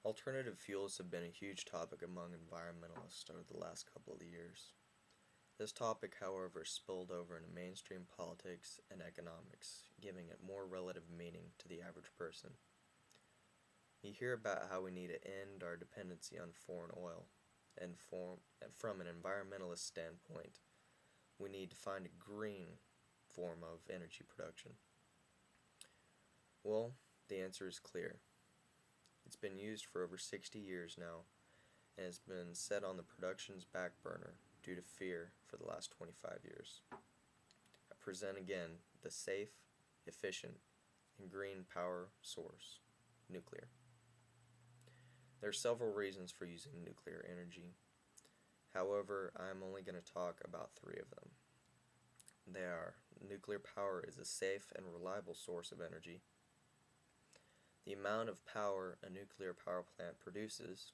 Alternative fuels have been a huge topic among environmentalists over the last couple of years. This topic, however, spilled over into mainstream politics and economics, giving it more relative meaning to the average person. You hear about how we need to end our dependency on foreign oil, and from an environmentalist standpoint, we need to find a green form of energy production. Well, the answer is clear. It's been used for over 60 years now, and has been set on the production's back burner due to fear for the last 25 years. I present again the safe, efficient, and green power source, nuclear. There are several reasons for using nuclear energy. However, I am only going to talk about three of them. They are: nuclear power is a safe and reliable source of energy. The amount of power a nuclear power plant produces,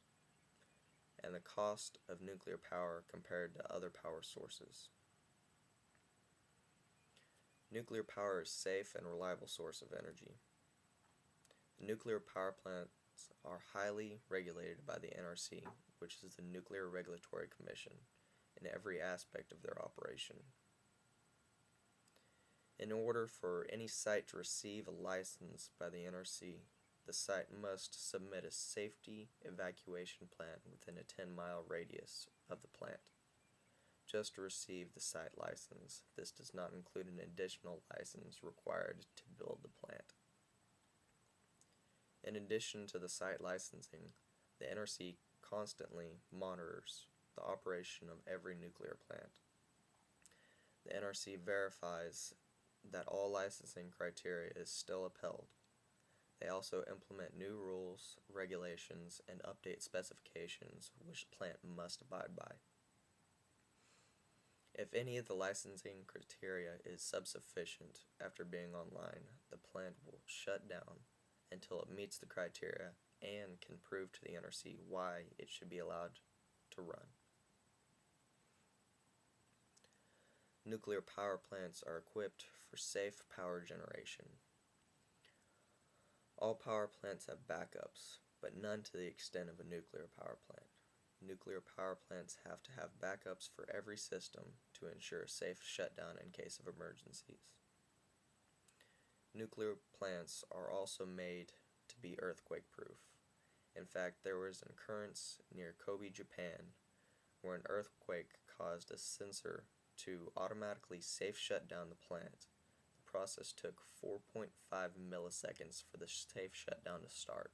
and the cost of nuclear power compared to other power sources. Nuclear power is a safe and reliable source of energy. The nuclear power plants are highly regulated by the NRC, which is the Nuclear Regulatory Commission, in every aspect of their operation. In order for any site to receive a license by the NRC, the site must submit a safety evacuation plan within a 10-mile radius of the plant. Just to receive the site license, this does not include an additional license required to build the plant. In addition to the site licensing, the NRC constantly monitors the operation of every nuclear plant. The NRC verifies that all licensing criteria is still upheld. They also implement new rules, regulations, and update specifications which the plant must abide by. If any of the licensing criteria is subsufficient after being online, the plant will shut down until it meets the criteria and can prove to the NRC why it should be allowed to run. Nuclear power plants are equipped for safe power generation. All power plants have backups, but none to the extent of a nuclear power plant. Nuclear power plants have to have backups for every system to ensure a safe shutdown in case of emergencies. Nuclear plants are also made to be earthquake-proof. In fact, there was an occurrence near Kobe, Japan, where an earthquake caused a sensor to automatically safe shut down the plant. The process took 4.5 milliseconds for the safe shutdown to start.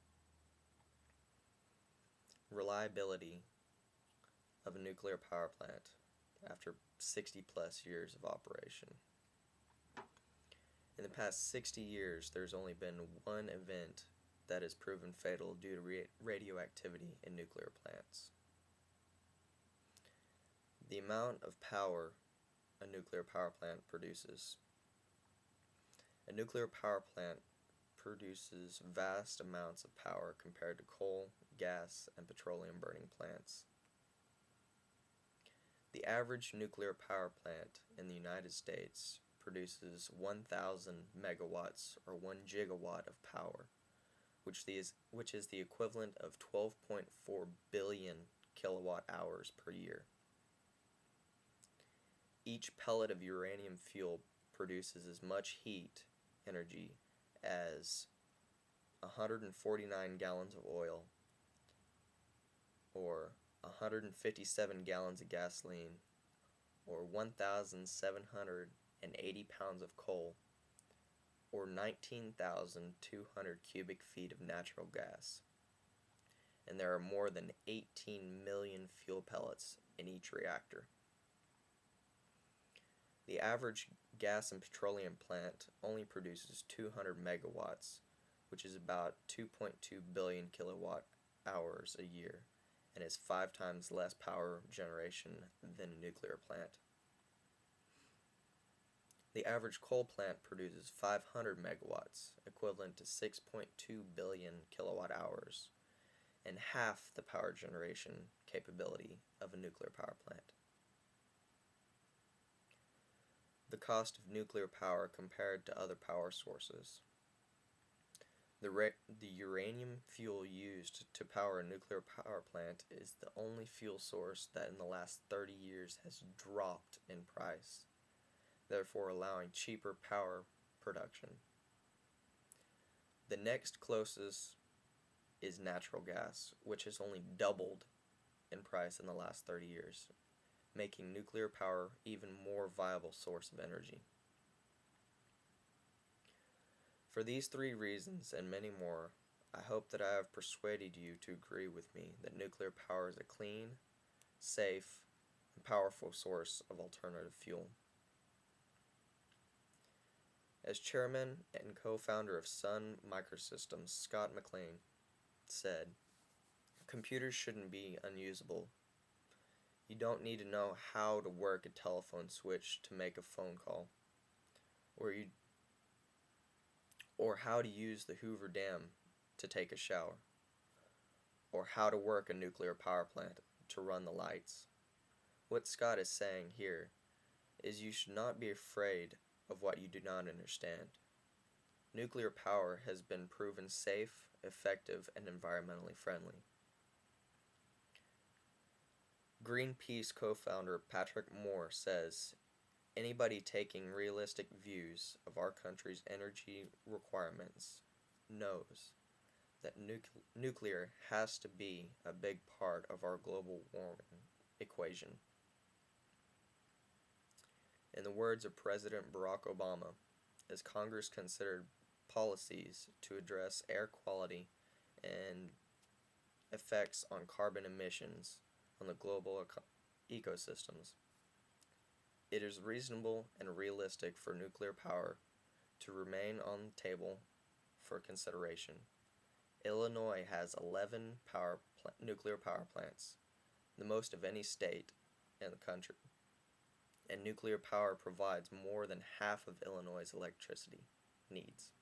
Reliability of a nuclear power plant after 60 plus years of operation. In the past 60 years, there's only been one event that is proven fatal due to radioactivity in nuclear plants. The amount of power a nuclear power plant produces. A nuclear power plant produces vast amounts of power compared to coal, gas, and petroleum burning plants. The average nuclear power plant in the United States produces 1,000 megawatts or 1 gigawatt of power, which is the equivalent of 12.4 billion kilowatt hours per year. Each pellet of uranium fuel produces as much heat energy as 149 gallons of oil, or 157 gallons of gasoline, or 1,780 pounds of coal, or 19,200 cubic feet of natural gas. And there are more than 18 million fuel pellets in each reactor. The average gas and petroleum plant only produces 200 megawatts, which is about 2.2 billion kilowatt hours a year, and is 5 times less power generation than a nuclear plant. The average coal plant produces 500 megawatts, equivalent to 6.2 billion kilowatt hours, and half the power generation capability of a nuclear power plant. The cost of nuclear power compared to other power sources. The uranium fuel used to power a nuclear power plant is the only fuel source that in the last 30 years has dropped in price, therefore allowing cheaper power production. The next closest is natural gas, which has only doubled in price in the last 30 years, making nuclear power even more viable source of energy. For these three reasons and many more, I hope that I have persuaded you to agree with me that nuclear power is a clean, safe, and powerful source of alternative fuel. As chairman and co-founder of Sun Microsystems, Scott McLean said, computers shouldn't be unusable. You don't need to know how to work a telephone switch to make a phone call, or how to use the Hoover Dam to take a shower, or how to work a nuclear power plant to run the lights. What Scott is saying here is you should not be afraid of what you do not understand. Nuclear power has been proven safe, effective, and environmentally friendly. Greenpeace co-founder Patrick Moore says, anybody taking realistic views of our country's energy requirements knows that nuclear has to be a big part of our global warming equation. In the words of President Barack Obama, as Congress considered policies to address air quality and effects on carbon emissions on the global ecosystems, it is reasonable and realistic for nuclear power to remain on the table for consideration. Illinois has 11 nuclear power plants, the most of any state in the country, and nuclear power provides more than half of Illinois' electricity needs.